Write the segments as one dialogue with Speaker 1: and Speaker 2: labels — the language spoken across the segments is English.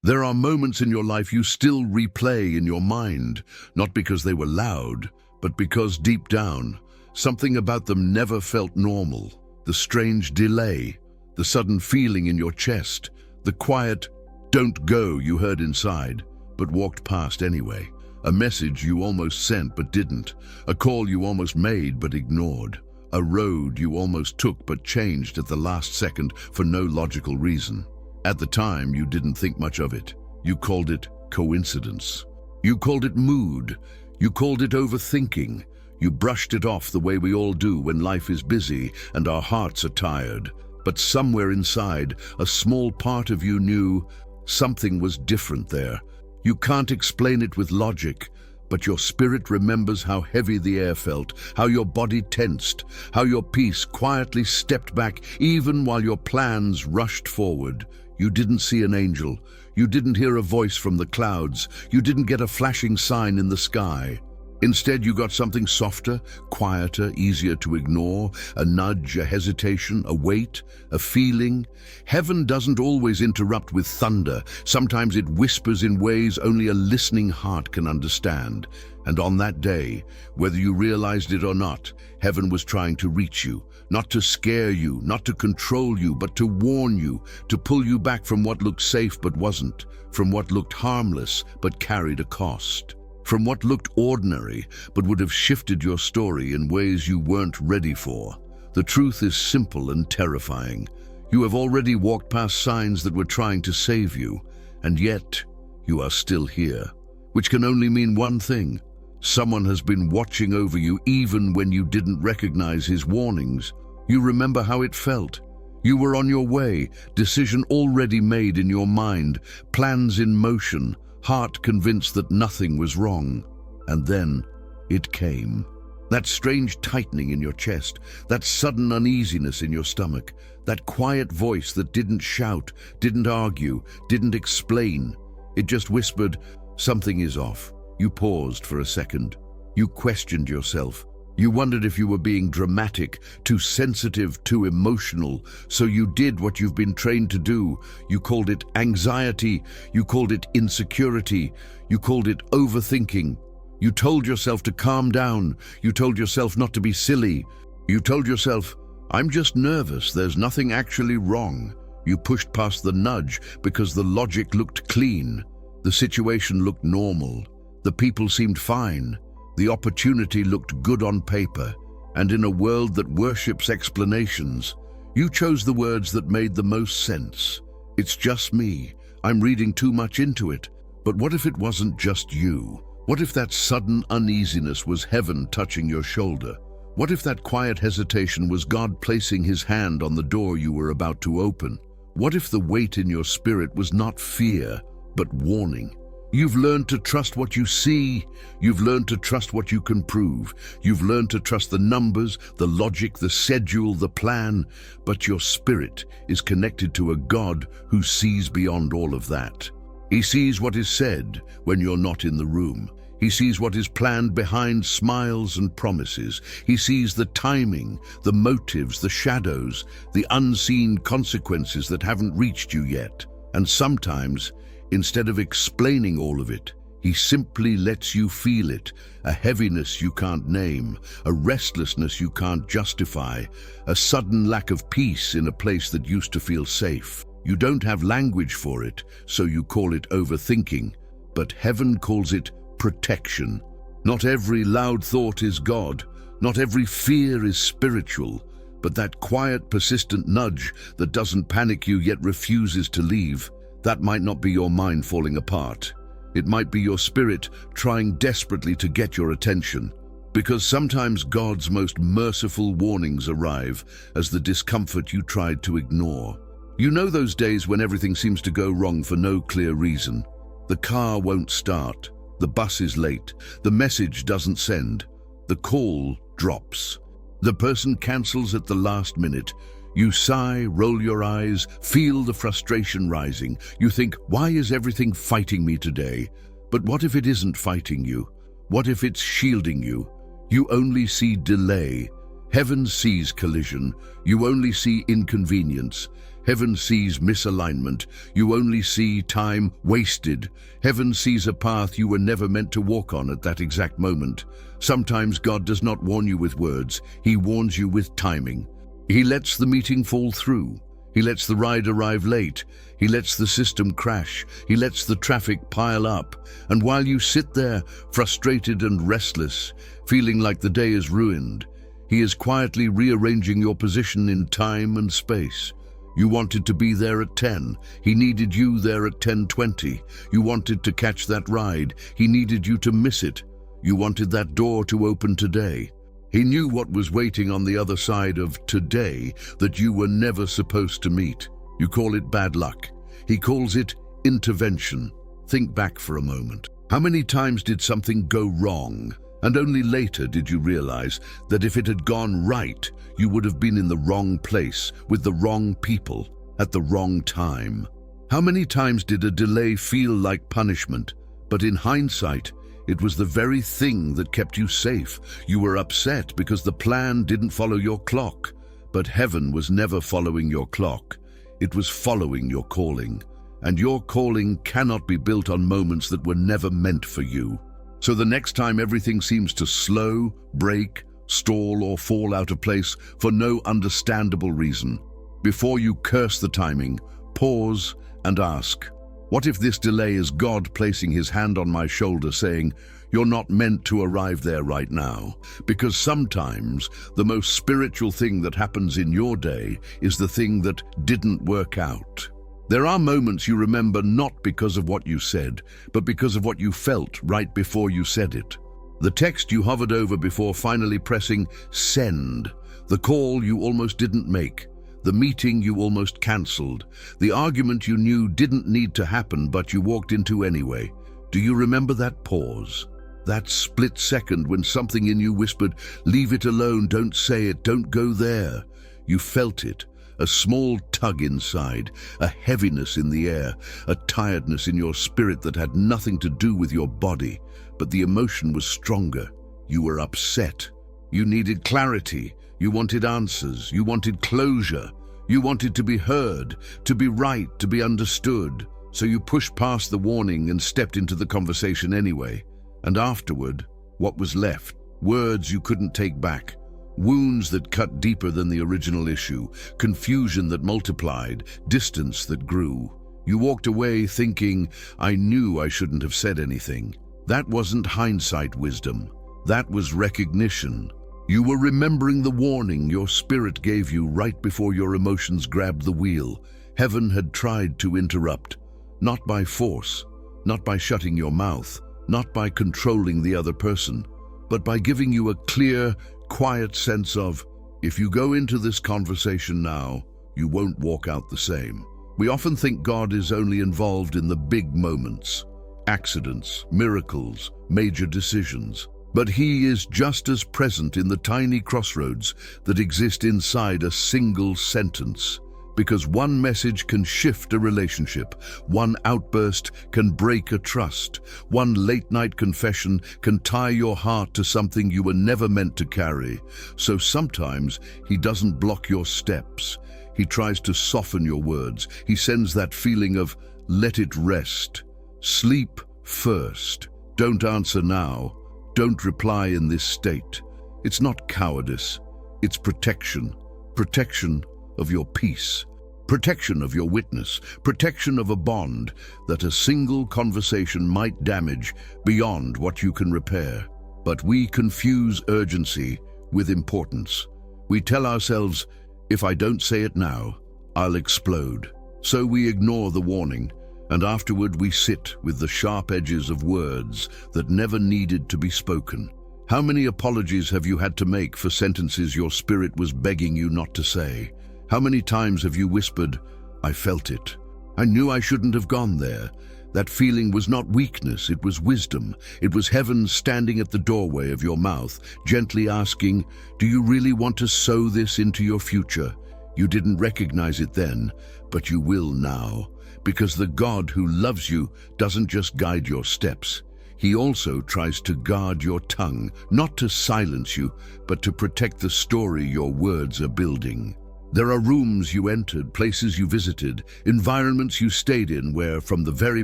Speaker 1: There are moments in your life you still replay in your mind, not because they were loud, but because deep down, something about them never felt normal. The strange delay, the sudden feeling in your chest, the quiet, "don't go" you heard inside, but walked past anyway. A message you almost sent but didn't. A call you almost made but ignored. A road you almost took but changed at the last second for no logical reason. At the time, you didn't think much of it. You called it coincidence. You called it mood. You called it overthinking. You brushed it off the way we all do when life is busy and our hearts are tired. But somewhere inside, a small part of you knew something was different there. You can't explain it with logic, but your spirit remembers how heavy the air felt, how your body tensed, how your peace quietly stepped back even while your plans rushed forward. You didn't see an angel. You didn't hear a voice from the clouds. You didn't get a flashing sign in the sky. Instead, you got something softer, quieter, easier to ignore, a nudge, a hesitation, a weight, a feeling. Heaven doesn't always interrupt with thunder. Sometimes it whispers in ways only a listening heart can understand. And on that day, whether you realized it or not, heaven was trying to reach you, not to scare you, not to control you, but to warn you, to pull you back from what looked safe but wasn't, from what looked harmless but carried a cost. From what looked ordinary, but would have shifted your story in ways you weren't ready for. The truth is simple and terrifying. You have already walked past signs that were trying to save you, and yet you are still here, which can only mean one thing. Someone has been watching over you even when you didn't recognize his warnings. You remember how it felt. You were on your way, decision already made in your mind, plans in motion, heart convinced that nothing was wrong. And then it came. That strange tightening in your chest, that sudden uneasiness in your stomach, that quiet voice that didn't shout, didn't argue, didn't explain. It just whispered, "Something is off." You paused for a second. You questioned yourself. You wondered if you were being dramatic, too sensitive, too emotional. So you did what you've been trained to do. You called it anxiety. You called it insecurity. You called it overthinking. You told yourself to calm down. You told yourself not to be silly. You told yourself, "I'm just nervous. There's nothing actually wrong." You pushed past the nudge because the logic looked clean. The situation looked normal. The people seemed fine. The opportunity looked good on paper, and in a world that worships explanations, you chose the words that made the most sense. "It's just me. I'm reading too much into it." But what if it wasn't just you? What if that sudden uneasiness was heaven touching your shoulder? What if that quiet hesitation was God placing his hand on the door you were about to open? What if the weight in your spirit was not fear, but warning? You've learned to trust what you see. You've learned to trust what you can prove. You've learned to trust the numbers, the logic, the schedule, the plan. But your spirit is connected to a God who sees beyond all of that. He sees what is said when you're not in the room. He sees what is planned behind smiles and promises. He sees the timing, the motives, the shadows, the unseen consequences that haven't reached you yet. And sometimes, instead of explaining all of it, he simply lets you feel it, a heaviness you can't name, a restlessness you can't justify, a sudden lack of peace in a place that used to feel safe. You don't have language for it, so you call it overthinking, but heaven calls it protection. Not every loud thought is God, not every fear is spiritual, but that quiet, persistent nudge that doesn't panic you yet refuses to leave. That might not be your mind falling apart. It might be your spirit trying desperately to get your attention. Because sometimes God's most merciful warnings arrive as the discomfort you tried to ignore. You know those days when everything seems to go wrong for no clear reason. The car won't start. The bus is late. The message doesn't send. The call drops. The person cancels at the last minute. You sigh, roll your eyes, feel the frustration rising. You think, why is everything fighting me today? But what if it isn't fighting you? What if it's shielding you? You only see delay. Heaven sees collision, you only see inconvenience. Heaven sees misalignment, you only see time wasted. Heaven sees a path you were never meant to walk on at that exact moment. Sometimes God does not warn you with words, He warns you with timing. He lets the meeting fall through. He lets the ride arrive late. He lets the system crash. He lets the traffic pile up. And while you sit there, frustrated and restless, feeling like the day is ruined, He is quietly rearranging your position in time and space. You wanted to be there at 10. He needed you there at 10:20. You wanted to catch that ride. He needed you to miss it. You wanted that door to open today. He knew what was waiting on the other side of today that you were never supposed to meet. You call it bad luck. He calls it intervention. Think back for a moment. How many times did something go wrong? And only later did you realize that if it had gone right, you would have been in the wrong place, with the wrong people, at the wrong time. How many times did a delay feel like punishment? But in hindsight, it was the very thing that kept you safe. You were upset because the plan didn't follow your clock. But heaven was never following your clock. It was following your calling. And your calling cannot be built on moments that were never meant for you. So the next time everything seems to slow, break, stall, or fall out of place for no understandable reason, before you curse the timing, pause and ask, what if this delay is God placing His hand on my shoulder saying, you're not meant to arrive there right now? Because sometimes the most spiritual thing that happens in your day is the thing that didn't work out. There are moments you remember not because of what you said, but because of what you felt right before you said it. The text you hovered over before finally pressing send, the call you almost didn't make, the meeting you almost cancelled, the argument you knew didn't need to happen but you walked into anyway. Do you remember that pause? That split second when something in you whispered, leave it alone, don't say it, don't go there. You felt it. A small tug inside, a heaviness in the air, a tiredness in your spirit that had nothing to do with your body, but the emotion was stronger. You were upset. You needed clarity. You wanted answers. You wanted closure. You wanted to be heard, to be right, to be understood. So you pushed past the warning and stepped into the conversation anyway. And afterward, what was left? Words you couldn't take back. Wounds that cut deeper than the original issue, confusion that multiplied, distance that grew. You walked away thinking, I knew I shouldn't have said anything. That wasn't hindsight wisdom. That was recognition. You were remembering the warning your spirit gave you right before your emotions grabbed the wheel. Heaven had tried to interrupt, not by force, not by shutting your mouth, not by controlling the other person, but by giving you a clear, quiet sense of, if you go into this conversation now, you won't walk out the same. We often think God is only involved in the big moments, accidents, miracles, major decisions. But He is just as present in the tiny crossroads that exist inside a single sentence. Because one message can shift a relationship, one outburst can break a trust, one late-night confession can tie your heart to something you were never meant to carry. So sometimes He doesn't block your steps. He tries to soften your words. He sends that feeling of, let it rest. Sleep first. Don't answer now. Don't reply in this state. It's not cowardice. It's protection. Protection of your peace, protection of your witness, protection of a bond that a single conversation might damage beyond what you can repair. But we confuse urgency with importance. We tell ourselves, if I don't say it now, I'll explode. So we ignore the warning, and afterward we sit with the sharp edges of words that never needed to be spoken. How many apologies have you had to make for sentences your spirit was begging you not to say? How many times have you whispered, I felt it. I knew I shouldn't have gone there. That feeling was not weakness, it was wisdom. It was heaven standing at the doorway of your mouth, gently asking, do you really want to sow this into your future? You didn't recognize it then, but you will now. Because the God who loves you doesn't just guide your steps. he also tries to guard your tongue, not to silence you, but to protect the story your words are building. There are rooms you entered, places you visited, environments you stayed in where, from the very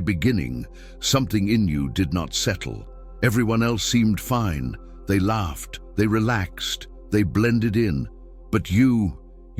Speaker 1: beginning, something in you did not settle. Everyone else seemed fine. They laughed, they relaxed, they blended in. But you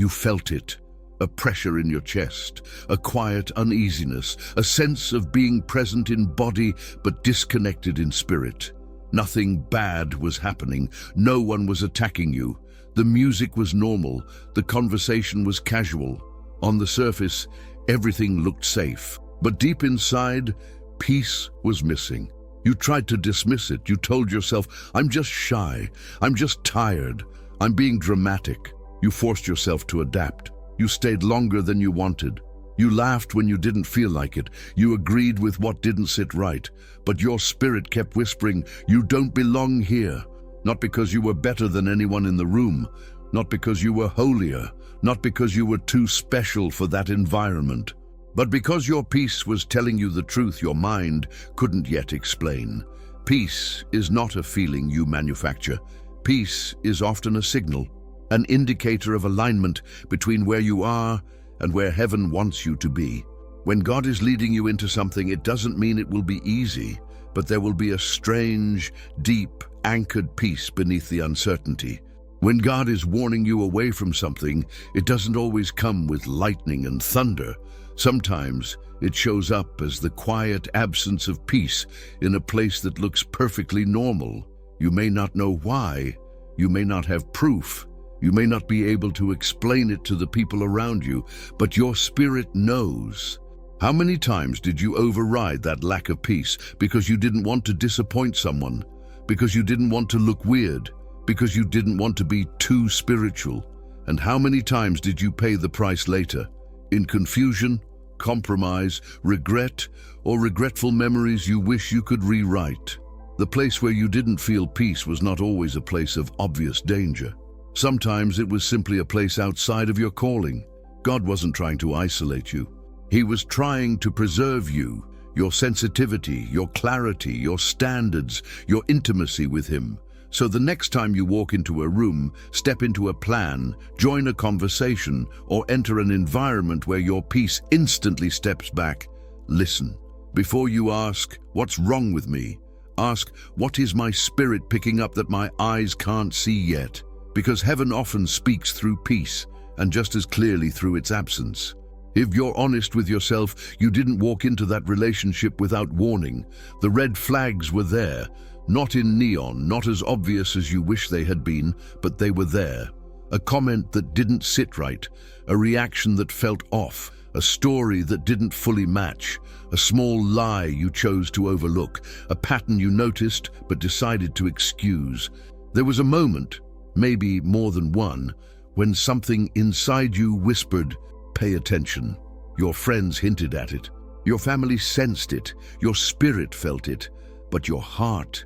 Speaker 1: felt it. A pressure in your chest, a quiet uneasiness, a sense of being present in body but disconnected in spirit. Nothing bad was happening. No one was attacking you. The music was normal. The conversation was casual. On the surface, everything looked safe. But deep inside, peace was missing. You tried to dismiss it. You told yourself, "I'm just shy. I'm just tired. I'm being dramatic." You forced yourself to adapt. You stayed longer than you wanted. You laughed when you didn't feel like it. You agreed with what didn't sit right. But your spirit kept whispering, "You don't belong here." Not because you were better than anyone in the room. Not because you were holier. Not because you were too special for that environment. But because your peace was telling you the truth your mind couldn't yet explain. Peace is not a feeling you manufacture. Peace is often a signal, an indicator of alignment between where you are and where heaven wants you to be. When God is leading you into something, it doesn't mean it will be easy, but there will be a strange, deep, anchored peace beneath the uncertainty. When God is warning you away from something, it doesn't always come with lightning and thunder. Sometimes it shows up as the quiet absence of peace in a place that looks perfectly normal. You may not know why. You may not have proof. You may not be able to explain it to the people around you, but your spirit knows. How many times did you override that lack of peace because you didn't want to disappoint someone, because you didn't want to look weird, because you didn't want to be too spiritual? And how many times did you pay the price later? In confusion, compromise, regret, or regretful memories you wish you could rewrite. The place where you didn't feel peace was not always a place of obvious danger. Sometimes it was simply a place outside of your calling. God wasn't trying to isolate you. He was trying to preserve you, your sensitivity, your clarity, your standards, your intimacy with Him. So the next time you walk into a room, step into a plan, join a conversation, or enter an environment where your peace instantly steps back, listen. Before you ask, "What's wrong with me?" ask, "What is my spirit picking up that my eyes can't see yet?" Because heaven often speaks through peace, and just as clearly through its absence. If you're honest with yourself, you didn't walk into that relationship without warning. The red flags were there, not in neon, not as obvious as you wish they had been, but they were there. A comment that didn't sit right, a reaction that felt off, a story that didn't fully match, a small lie you chose to overlook, a pattern you noticed but decided to excuse. There was a moment, maybe more than one, when something inside you whispered, "Pay attention." Your friends hinted at it. Your family sensed it. Your spirit felt it. But your heart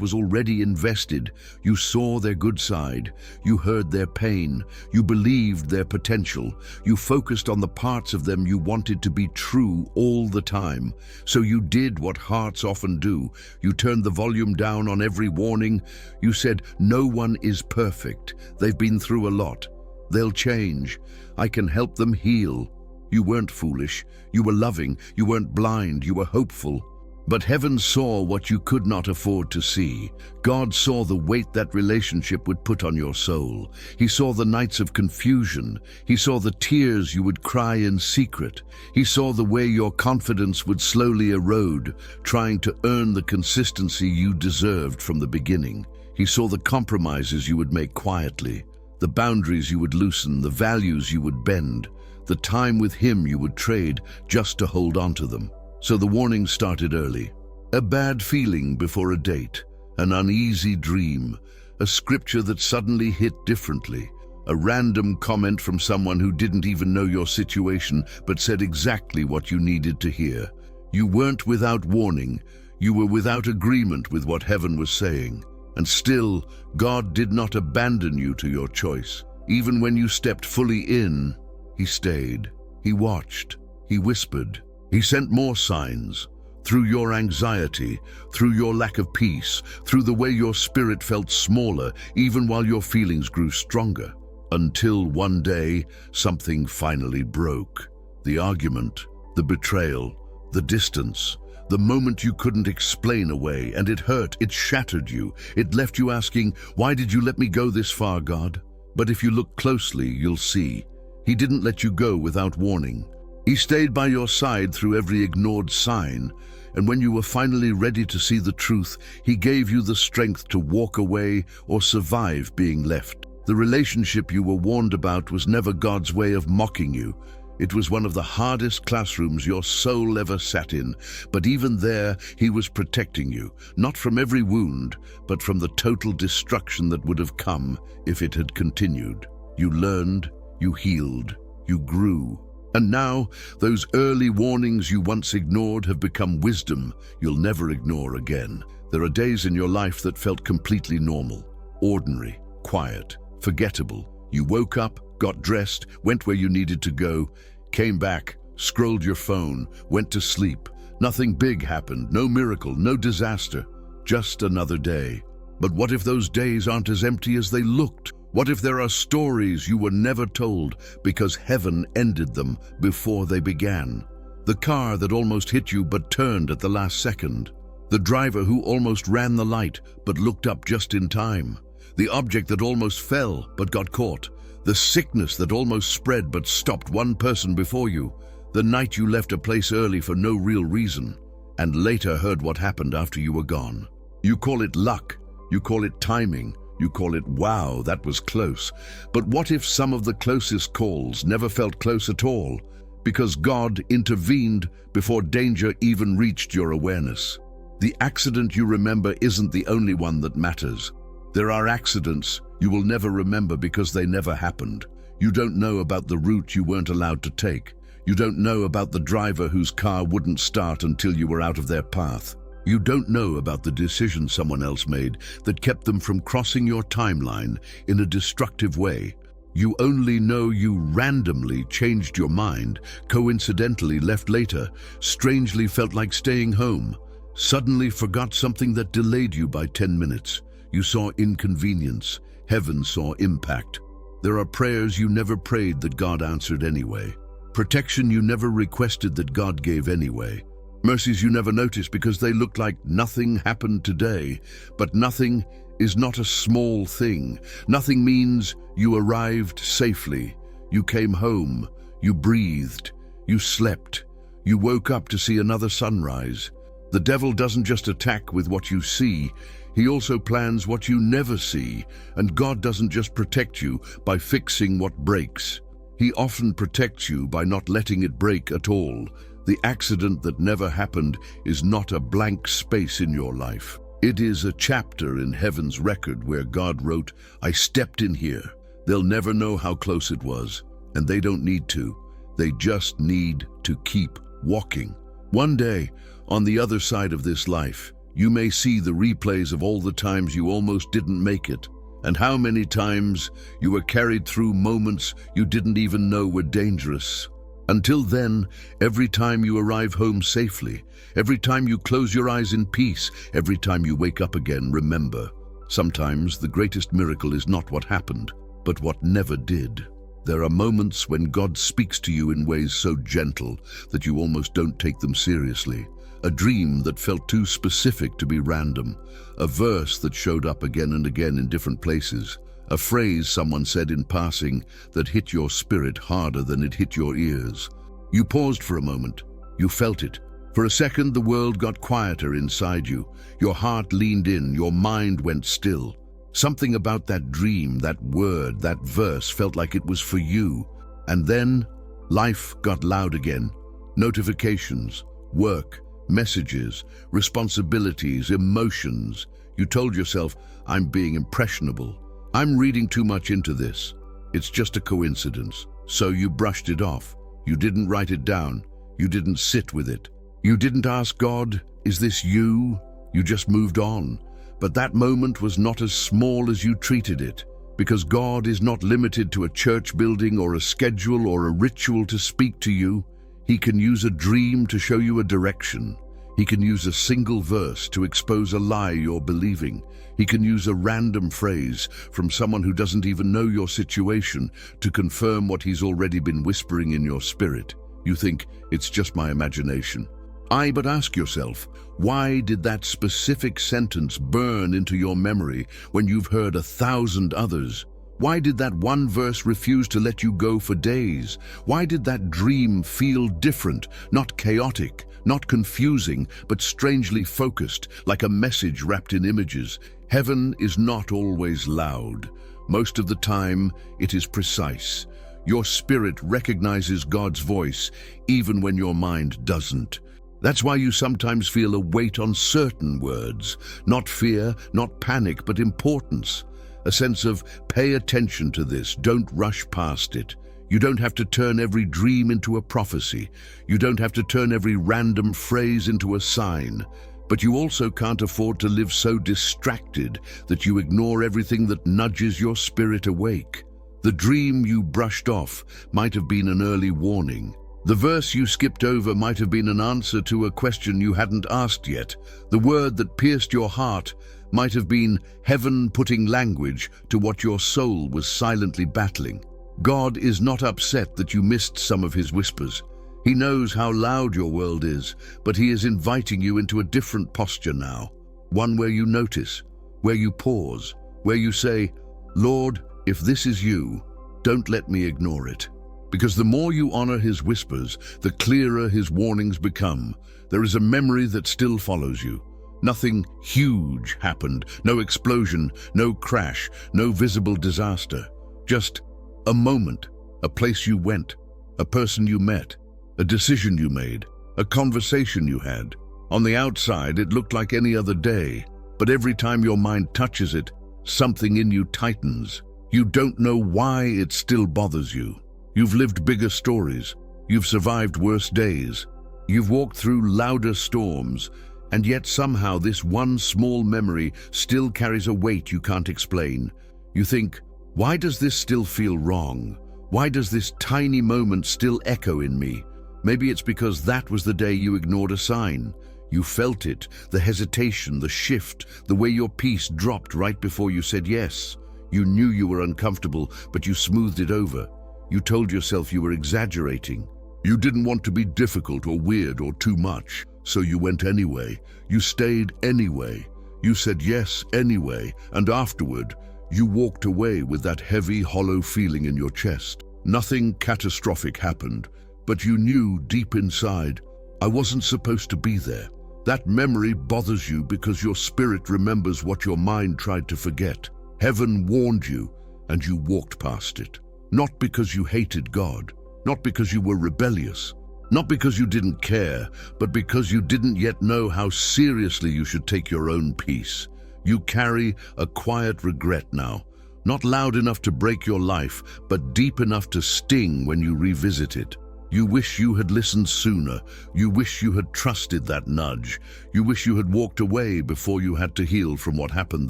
Speaker 1: was already invested. You saw their good side. You heard their pain. You believed their potential. You focused on the parts of them you wanted to be true all the time. So you did what hearts often do. You turned the volume down on every warning. You said, "No one is perfect. They've been through a lot. They'll change. I can help them heal." You weren't foolish. You were loving. You weren't blind. You were hopeful. But heaven saw what you could not afford to see. God saw the weight that relationship would put on your soul. He saw the nights of confusion. He saw the tears you would cry in secret. He saw the way your confidence would slowly erode, trying to earn the consistency you deserved from the beginning. He saw the compromises you would make quietly, the boundaries you would loosen, the values you would bend, the time with Him you would trade just to hold on to them. So the warning started early. A bad feeling before a date, an uneasy dream, a scripture that suddenly hit differently, a random comment from someone who didn't even know your situation but said exactly what you needed to hear. You weren't without warning. You were without agreement with what heaven was saying. And still, God did not abandon you to your choice. Even when you stepped fully in, He stayed. He watched. He whispered. He sent more signs. through your anxiety, through your lack of peace, through the way your spirit felt smaller, even while your feelings grew stronger. Until one day, something finally broke. The argument, the betrayal, the distance, the moment you couldn't explain away, and it hurt, it shattered you. It left you asking, why did you let me go this far, God? But if you look closely, you'll see. He didn't let you go without warning. He stayed by your side through every ignored sign, and when you were finally ready to see the truth, he gave you the strength to walk away or survive being left. The relationship you were warned about was never God's way of mocking you. It was one of the hardest classrooms your soul ever sat in, but even there, he was protecting you, not from every wound, but from the total destruction that would have come if it had continued. You learned, you healed, you grew. And now, those early warnings you once ignored have become wisdom you'll never ignore again. There are days in your life that felt completely normal, ordinary, quiet, forgettable. You woke up, got dressed, went where you needed to go, came back, scrolled your phone, went to sleep. Nothing big happened, no miracle, no disaster, just another day. But what if those days aren't as empty as they looked? What if there are stories you were never told because heaven ended them before they began? The car that almost hit you but turned at the last second. The driver who almost ran the light but looked up just in time. The object that almost fell but got caught. The sickness that almost spread but stopped one person before you. The night you left a place early for no real reason, and later heard what happened after you were gone. You call it luck, you call it timing, you call it, wow, that was close. But what if some of the closest calls never felt close at all, because God intervened before danger even reached your awareness? The accident you remember isn't the only one that matters. There are accidents you will never remember because they never happened. You don't know about the route you weren't allowed to take. You don't know about the driver whose car wouldn't start until you were out of their path. You don't know about the decision someone else made that kept them from crossing your timeline in a destructive way. You only know you randomly changed your mind, coincidentally left later, strangely felt like staying home, suddenly forgot something that delayed you by 10 minutes. You saw inconvenience. Heaven saw impact. There are prayers you never prayed that God answered anyway. Protection you never requested that God gave anyway. Mercies you never noticed because they looked like nothing happened today. But nothing is not a small thing. Nothing means you arrived safely. You came home. You breathed. You slept. You woke up to see another sunrise. The devil doesn't just attack with what you see. He also plans what you never see, and God doesn't just protect you by fixing what breaks. He often protects you by not letting it break at all. The accident that never happened is not a blank space in your life. It is a chapter in heaven's record where God wrote, I stepped in here. They'll never know how close it was, and they don't need to. They just need to keep walking. One day, on the other side of this life, you may see the replays of all the times you almost didn't make it, and how many times you were carried through moments you didn't even know were dangerous. Until then, every time you arrive home safely, every time you close your eyes in peace, every time you wake up again, remember, sometimes the greatest miracle is not what happened, but what never did. There are moments when God speaks to you in ways so gentle that you almost don't take them seriously. A dream that felt too specific to be random. A verse that showed up again and again in different places. A phrase someone said in passing that hit your spirit harder than it hit your ears. You paused for a moment. You felt it. For a second, the world got quieter inside you. Your heart leaned in. Your mind went still. Something about that dream, that word, that verse felt like it was for you. And then, life got loud again. Notifications, work, messages, responsibilities, emotions. You told yourself, I'm being impressionable. I'm reading too much into this. It's just a coincidence. So you brushed it off. You didn't write it down. You didn't sit with it. You didn't ask God, is this you? You just moved on. But that moment was not as small as you treated it, because God is not limited to a church building or a schedule or a ritual to speak to you. He can use a dream to show you a direction. He can use a single verse to expose a lie you're believing. He can use a random phrase from someone who doesn't even know your situation to confirm what he's already been whispering in your spirit. You think, it's just my imagination. But ask yourself, why did that specific sentence burn into your memory when you've heard 1,000 others? Why did that one verse refuse to let you go for days? Why did that dream feel different, not chaotic, not confusing, but strangely focused, like a message wrapped in images? Heaven is not always loud. Most of the time, it is precise. Your spirit recognizes God's voice, even when your mind doesn't. That's why you sometimes feel a weight on certain words, not fear, not panic, but importance. A sense of, pay attention to this, don't rush past it. You don't have to turn every dream into a prophecy. You don't have to turn every random phrase into a sign. But you also can't afford to live so distracted that you ignore everything that nudges your spirit awake. The dream you brushed off might have been an early warning. The verse you skipped over might have been an answer to a question you hadn't asked yet. The word that pierced your heart might have been heaven putting language to what your soul was silently battling. God is not upset that you missed some of his whispers. He knows how loud your world is, but he is inviting you into a different posture now. One where you notice, where you pause, where you say, Lord, if this is you, don't let me ignore it. Because the more you honor his whispers, the clearer his warnings become. There is a memory that still follows you. Nothing huge happened, no explosion, no crash, no visible disaster. Just a moment, a place you went, a person you met, a decision you made, a conversation you had. On the outside, it looked like any other day, but every time your mind touches it, something in you tightens. You don't know why it still bothers you. You've lived bigger stories. You've survived worse days. You've walked through louder storms, and yet somehow this one small memory still carries a weight you can't explain. You think, why does this still feel wrong? Why does this tiny moment still echo in me? Maybe it's because that was the day you ignored a sign. You felt it, the hesitation, the shift, the way your peace dropped right before you said yes. You knew you were uncomfortable, but you smoothed it over. You told yourself you were exaggerating. You didn't want to be difficult or weird or too much, so you went anyway. You stayed anyway. You said yes anyway, and afterward, you walked away with that heavy, hollow feeling in your chest. Nothing catastrophic happened, but you knew deep inside, I wasn't supposed to be there. That memory bothers you because your spirit remembers what your mind tried to forget. Heaven warned you, and you walked past it. Not because you hated God, not because you were rebellious, not because you didn't care, but because you didn't yet know how seriously you should take your own peace. You carry a quiet regret now, not loud enough to break your life, but deep enough to sting when you revisit it. You wish you had listened sooner. You wish you had trusted that nudge. You wish you had walked away before you had to heal from what happened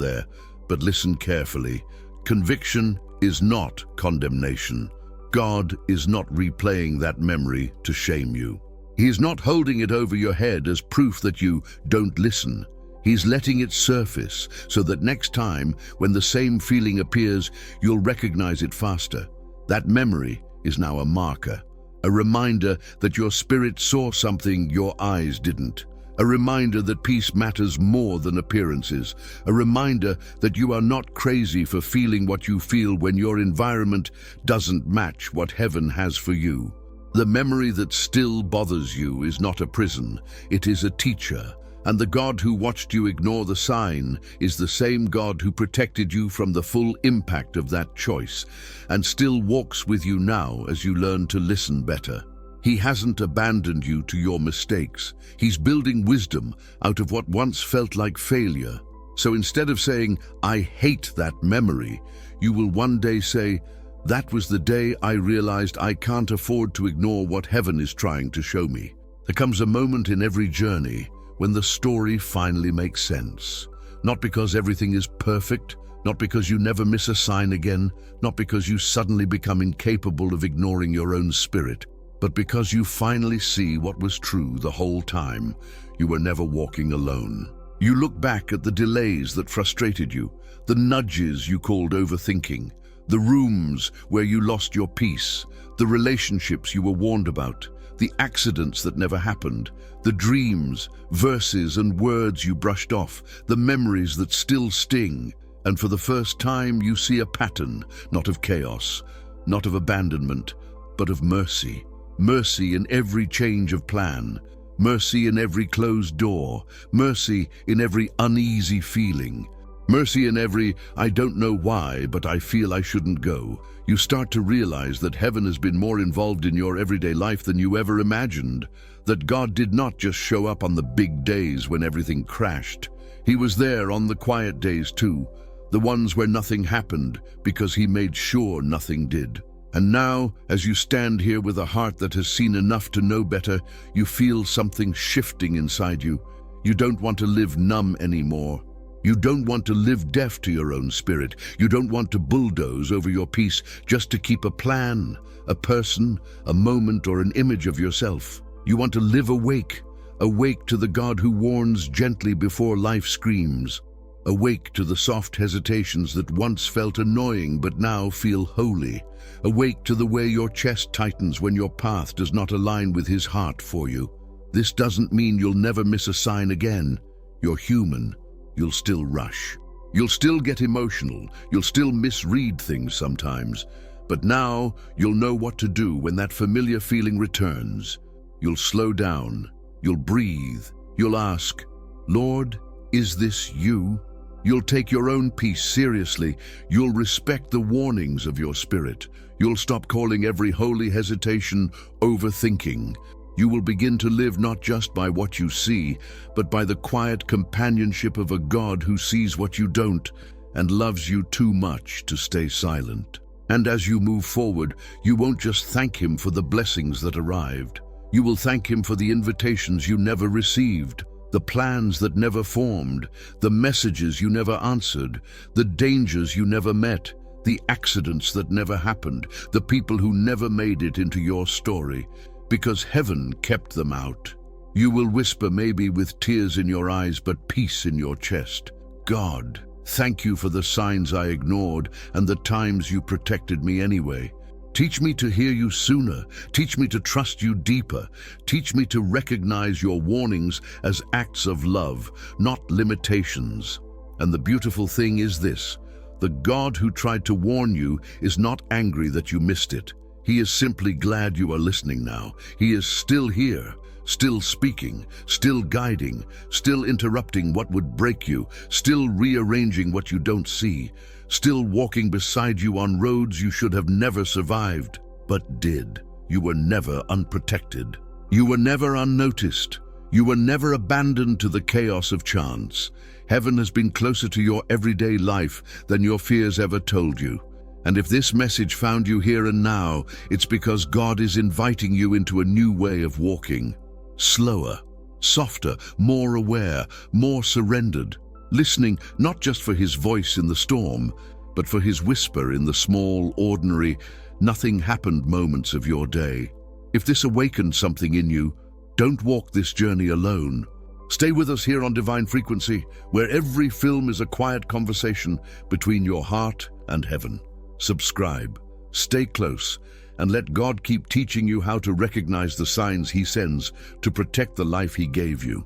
Speaker 1: there. But listen carefully. Conviction is not condemnation. God is not replaying that memory to shame you. He is not holding it over your head as proof that you don't listen. He's letting it surface so that next time, when the same feeling appears, you'll recognize it faster. That memory is now a marker. A reminder that your spirit saw something your eyes didn't. A reminder that peace matters more than appearances. A reminder that you are not crazy for feeling what you feel when your environment doesn't match what heaven has for you. The memory that still bothers you is not a prison. It is a teacher. And the God who watched you ignore the sign is the same God who protected you from the full impact of that choice and still walks with you now as you learn to listen better. He hasn't abandoned you to your mistakes. He's building wisdom out of what once felt like failure. So instead of saying, I hate that memory, you will one day say, that was the day I realized I can't afford to ignore what heaven is trying to show me. There comes a moment in every journey when the story finally makes sense. Not because everything is perfect, not because you never miss a sign again, not because you suddenly become incapable of ignoring your own spirit, but because you finally see what was true the whole time. You were never walking alone. You look back at the delays that frustrated you, the nudges you called overthinking, the rooms where you lost your peace, the relationships you were warned about, the accidents that never happened, the dreams, verses and words you brushed off, the memories that still sting. And for the first time you see a pattern, not of chaos, not of abandonment, but of mercy. Mercy in every change of plan, mercy in every closed door, mercy in every uneasy feeling, mercy in every "I don't know why, but I feel I shouldn't go." You start to realize that heaven has been more involved in your everyday life than you ever imagined, that God did not just show up on the big days when everything crashed. He was there on the quiet days too, the ones where nothing happened because he made sure nothing did. And now, as you stand here with a heart that has seen enough to know better, you feel something shifting inside you. You don't want to live numb anymore. You don't want to live deaf to your own spirit. You don't want to bulldoze over your peace just to keep a plan, a person, a moment, or an image of yourself. You want to live awake, awake to the God who warns gently before life screams. Awake to the soft hesitations that once felt annoying but now feel holy. Awake to the way your chest tightens when your path does not align with his heart for you. This doesn't mean you'll never miss a sign again. You're human. You'll still rush. You'll still get emotional. You'll still misread things sometimes. But now you'll know what to do when that familiar feeling returns. You'll slow down. You'll breathe. You'll ask, "Lord, is this you?" You'll take your own peace seriously. You'll respect the warnings of your spirit. You'll stop calling every holy hesitation overthinking. You will begin to live not just by what you see, but by the quiet companionship of a God who sees what you don't and loves you too much to stay silent. And as you move forward, you won't just thank him for the blessings that arrived. You will thank him for the invitations you never received, the plans that never formed, the messages you never answered, the dangers you never met, the accidents that never happened, the people who never made it into your story, because heaven kept them out. You will whisper, maybe with tears in your eyes but peace in your chest, "God, thank you for the signs I ignored and the times you protected me anyway. Teach me to hear you sooner. Teach me to trust you deeper. Teach me to recognize your warnings as acts of love, not limitations." And the beautiful thing is this: the God who tried to warn you is not angry that you missed it. He is simply glad you are listening now. He is still here, still speaking, still guiding, still interrupting what would break you, still rearranging what you don't see, still walking beside you on roads you should have never survived, but did. You were never unprotected. You were never unnoticed. You were never abandoned to the chaos of chance. Heaven has been closer to your everyday life than your fears ever told you. And if this message found you here and now, it's because God is inviting you into a new way of walking. Slower, softer, more aware, more surrendered. Listening not just for his voice in the storm, but for his whisper in the small, ordinary, nothing-happened moments of your day. If this awakened something in you, don't walk this journey alone. Stay with us here on Divine Frequency, where every film is a quiet conversation between your heart and heaven. Subscribe, stay close, and let God keep teaching you how to recognize the signs he sends to protect the life he gave you.